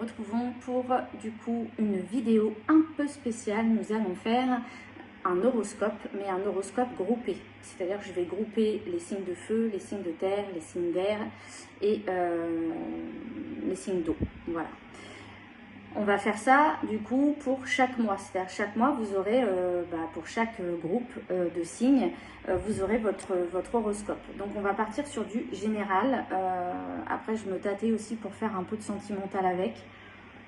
retrouvons pour du coup une vidéo un peu spéciale. Nous allons faire un horoscope, mais un horoscope groupé. C'est-à-dire que je vais grouper les signes de feu, les signes de terre, les signes d'air et les signes d'eau. Voilà. On va faire ça du coup pour chaque mois. C'est-à-dire chaque mois, vous aurez, pour chaque groupe de signes, vous aurez votre horoscope. Donc on va partir sur du général. Après, je me tâtais aussi pour faire un peu de sentimental avec.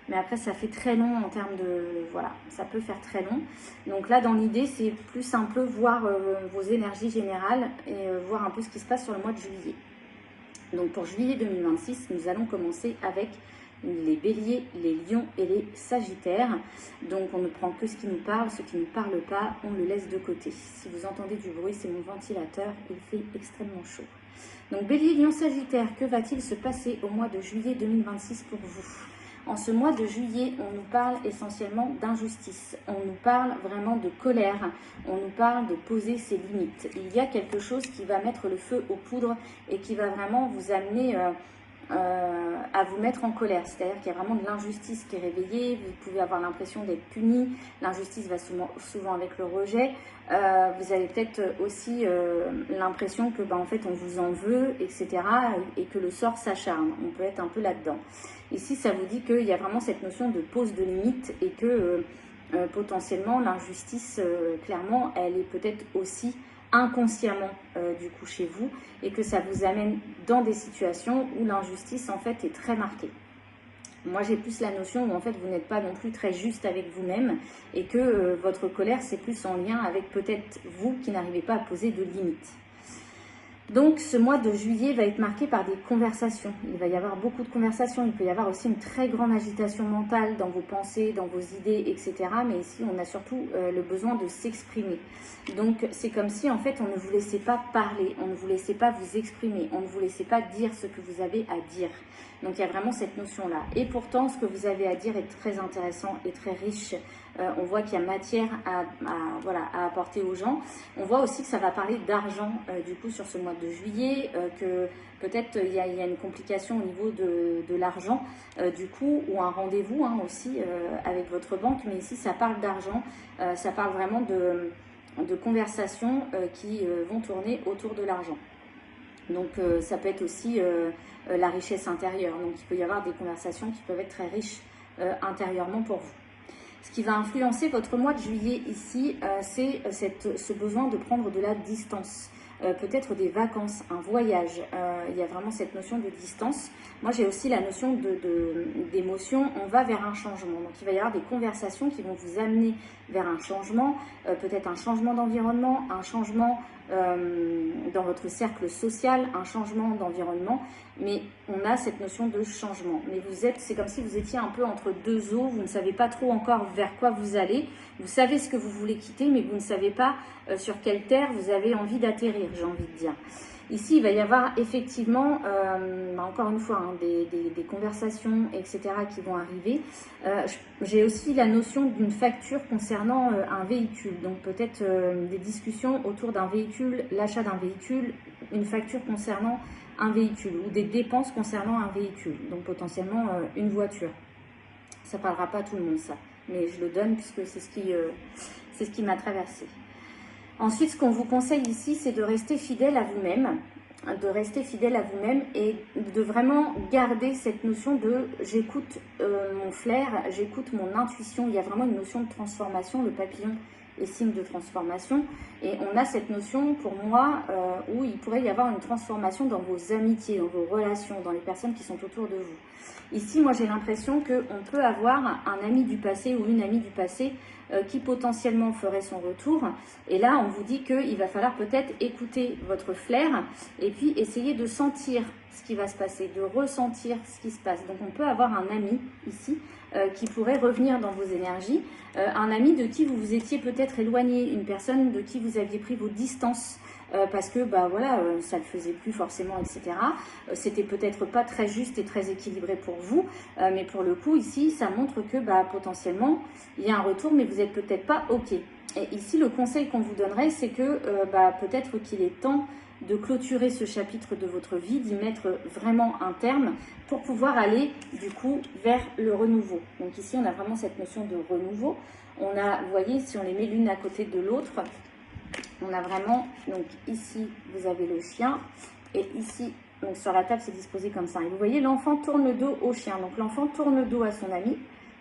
Mais après, ça fait très long en termes de... Voilà, ça peut faire très long. Donc là, dans l'idée, c'est plus un peu voir vos énergies générales et voir un peu ce qui se passe sur le mois de juillet. Donc pour juillet 2026, nous allons commencer avec les béliers, les lions et les sagittaires. Donc on ne prend que ce qui nous parle, ce qui ne parle pas, on le laisse de côté. Si vous entendez du bruit, c'est mon ventilateur, il fait extrêmement chaud. Donc bélier, lion, sagittaire, que va-t-il se passer au mois de juillet 2026 pour vous ? En ce mois de juillet, on nous parle essentiellement d'injustice, on nous parle vraiment de colère, on nous parle de poser ses limites. Il y a quelque chose qui va mettre le feu aux poudres et qui va vraiment vous amener à vous mettre en colère. C'est-à-dire qu'il y a vraiment de l'injustice qui est réveillée, vous pouvez avoir l'impression d'être puni, l'injustice va souvent avec le rejet. Vous avez peut-être aussi l'impression que en fait on vous en veut, etc. et que le sort s'acharne. On peut être un peu là-dedans. Ici, ça vous dit qu'il y a vraiment cette notion de pose de limite et que potentiellement l'injustice, clairement, elle est peut-être aussi inconsciemment du coup chez vous et que ça vous amène dans des situations où l'injustice en fait est très marquée. Moi, j'ai plus la notion où en fait vous n'êtes pas non plus très juste avec vous-même et que votre colère c'est plus en lien avec peut-être vous qui n'arrivez pas à poser de limites. Donc ce mois de juillet va être marqué par des conversations. Il va y avoir beaucoup de conversations. Il peut y avoir aussi une très grande agitation mentale dans vos pensées, dans vos idées, etc. Mais ici, on a surtout le besoin de s'exprimer. Donc c'est comme si en fait on ne vous laissait pas parler, on ne vous laissait pas vous exprimer, on ne vous laissait pas dire ce que vous avez à dire. Donc il y a vraiment cette notion-là. Et pourtant, ce que vous avez à dire est très intéressant et très riche. On voit qu'il y a matière à apporter aux gens. On voit aussi que ça va parler d'argent du coup sur ce mois de juillet, que peut-être il y a une complication au niveau de l'argent du coup, ou un rendez-vous aussi avec votre banque. Mais ici, ça parle d'argent, ça parle vraiment de conversations qui vont tourner autour de l'argent. Donc ça peut être aussi la richesse intérieure. Donc il peut y avoir des conversations qui peuvent être très riches intérieurement pour vous. Ce qui va influencer votre mois de juillet ici, c'est ce besoin de prendre de la distance. Peut-être des vacances, un voyage. Il y a vraiment cette notion de distance. Moi, j'ai aussi la notion d'émotion. On va vers un changement. Donc, il va y avoir des conversations qui vont vous amener vers un changement. Peut-être un changement d'environnement, un changement dans votre cercle social, un changement d'environnement. Mais on a cette notion de changement. Mais c'est comme si vous étiez un peu entre deux eaux. Vous ne savez pas trop encore vers quoi vous allez. Vous savez ce que vous voulez quitter, mais vous ne savez pas sur quelle terre vous avez envie d'atterrir, j'ai envie de dire. Ici, il va y avoir effectivement, encore une fois, des conversations, etc. qui vont arriver. J'ai aussi la notion d'une facture concernant un véhicule. Donc peut-être des discussions autour d'un véhicule, l'achat d'un véhicule, une facture concernant un véhicule ou des dépenses concernant un véhicule. Donc potentiellement une voiture. Ça ne parlera pas à tout le monde ça, mais je le donne puisque c'est ce qui m'a traversé. Ensuite, ce qu'on vous conseille ici, c'est de rester fidèle à vous-même, et de vraiment garder cette notion de j'écoute mon flair, j'écoute mon intuition. Il y a vraiment une notion de transformation, le papillon est signe de transformation, et on a cette notion pour moi où il pourrait y avoir une transformation dans vos amitiés, dans vos relations, dans les personnes qui sont autour de vous. Ici, moi j'ai l'impression qu'on peut avoir un ami du passé ou une amie du passé qui potentiellement ferait son retour. Et là, on vous dit qu'il va falloir peut-être écouter votre flair et puis essayer de sentir ce qui va se passer, de ressentir ce qui se passe. Donc, on peut avoir un ami ici qui pourrait revenir dans vos énergies, un ami de qui vous vous étiez peut-être éloigné, une personne de qui vous aviez pris vos distances, parce que ça ne le faisait plus forcément, etc. C'était peut-être pas très juste et très équilibré pour vous, mais pour le coup ici ça montre que potentiellement il y a un retour, mais vous n'êtes peut-être pas OK. Et ici le conseil qu'on vous donnerait, c'est que peut-être qu'il est temps de clôturer ce chapitre de votre vie, d'y mettre vraiment un terme pour pouvoir aller du coup vers le renouveau. Donc ici, on a vraiment cette notion de renouveau. On a, vous voyez, si on les met l'une à côté de l'autre, on a vraiment, donc ici, vous avez le chien et ici, donc sur la table, c'est disposé comme ça. Et vous voyez, l'enfant tourne le dos au chien. Donc l'enfant tourne le dos à son ami,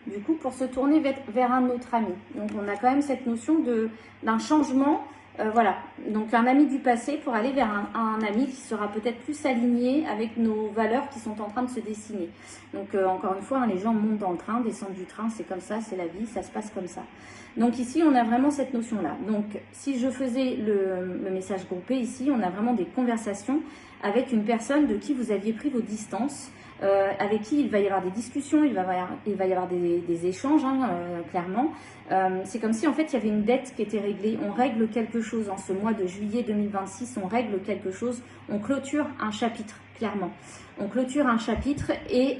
du coup, pour se tourner vers un autre ami. Donc on a quand même cette notion d'un changement. Voilà, donc un ami du passé pour aller vers un ami qui sera peut-être plus aligné avec nos valeurs qui sont en train de se dessiner. Donc encore une fois, hein, les gens montent dans le train, descendent du train, c'est comme ça, c'est la vie, ça se passe comme ça. Donc ici, on a vraiment cette notion-là. Donc si je faisais le message groupé ici, on a vraiment des conversations avec une personne de qui vous aviez pris vos distances, avec qui il va y avoir des discussions, il va y avoir des échanges, hein, clairement. C'est comme si en fait il y avait une dette qui était réglée. On règle quelque chose en ce mois de juillet 2026, on règle quelque chose, on clôture un chapitre, clairement. On clôture un chapitre et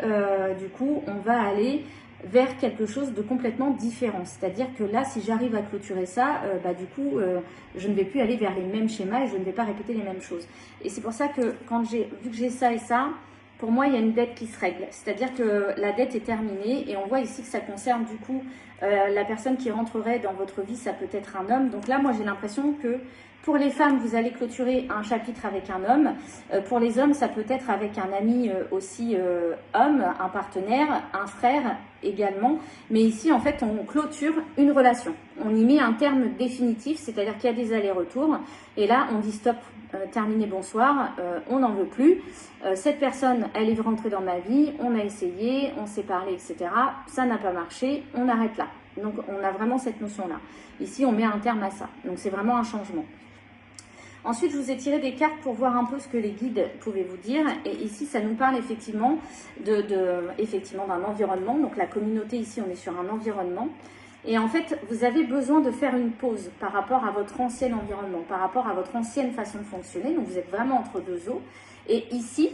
du coup on va aller vers quelque chose de complètement différent. C'est-à-dire que là, si j'arrive à clôturer ça, du coup, je ne vais plus aller vers les mêmes schémas et je ne vais pas répéter les mêmes choses. Et c'est pour ça que vu que j'ai ça et ça, pour moi, il y a une dette qui se règle. C'est-à-dire que la dette est terminée et on voit ici que ça concerne du coup la personne qui rentrerait dans votre vie, ça peut être un homme. Donc là, moi, j'ai l'impression que pour les femmes, vous allez clôturer un chapitre avec un homme. Pour les hommes, ça peut être avec un ami aussi homme, un partenaire, un frère également. Mais ici, en fait, on clôture une relation. On y met un terme définitif, c'est-à-dire qu'il y a des allers-retours. Et là, on dit stop, terminé, bonsoir, on n'en veut plus. Cette personne, elle est rentrée dans ma vie, on a essayé, on s'est parlé, etc. Ça n'a pas marché, on arrête là. Donc, on a vraiment cette notion-là. Ici, on met un terme à ça. Donc, c'est vraiment un changement. Ensuite, je vous ai tiré des cartes pour voir un peu ce que les guides pouvaient vous dire. Et ici, ça nous parle effectivement d'un environnement. Donc, la communauté, ici, on est sur un environnement. Et en fait, vous avez besoin de faire une pause par rapport à votre ancien environnement, par rapport à votre ancienne façon de fonctionner. Donc, vous êtes vraiment entre deux eaux. Et ici,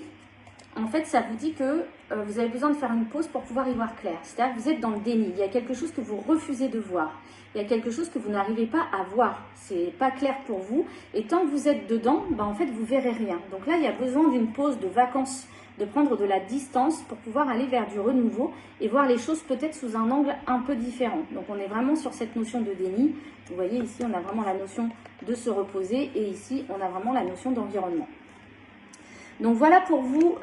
en fait, ça vous dit que vous avez besoin de faire une pause pour pouvoir y voir clair. C'est-à-dire que vous êtes dans le déni. Il y a quelque chose que vous refusez de voir. Il y a quelque chose que vous n'arrivez pas à voir. C'est pas clair pour vous. Et tant que vous êtes dedans, en fait, vous verrez rien. Donc là, il y a besoin d'une pause de vacances, de prendre de la distance pour pouvoir aller vers du renouveau et voir les choses peut-être sous un angle un peu différent. Donc on est vraiment sur cette notion de déni. Vous voyez ici, on a vraiment la notion de se reposer et ici, on a vraiment la notion d'environnement. Donc voilà pour vous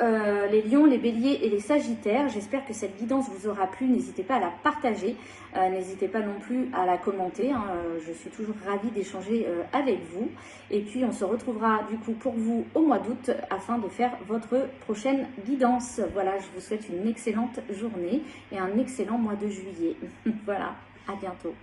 les lions, les béliers et les sagittaires. J'espère que cette guidance vous aura plu. N'hésitez pas à la partager. N'hésitez pas non plus à la commenter. Hein. Je suis toujours ravie d'échanger avec vous. Et puis on se retrouvera du coup pour vous au mois d'août afin de faire votre prochaine guidance. Voilà, je vous souhaite une excellente journée et un excellent mois de juillet. Voilà, à bientôt.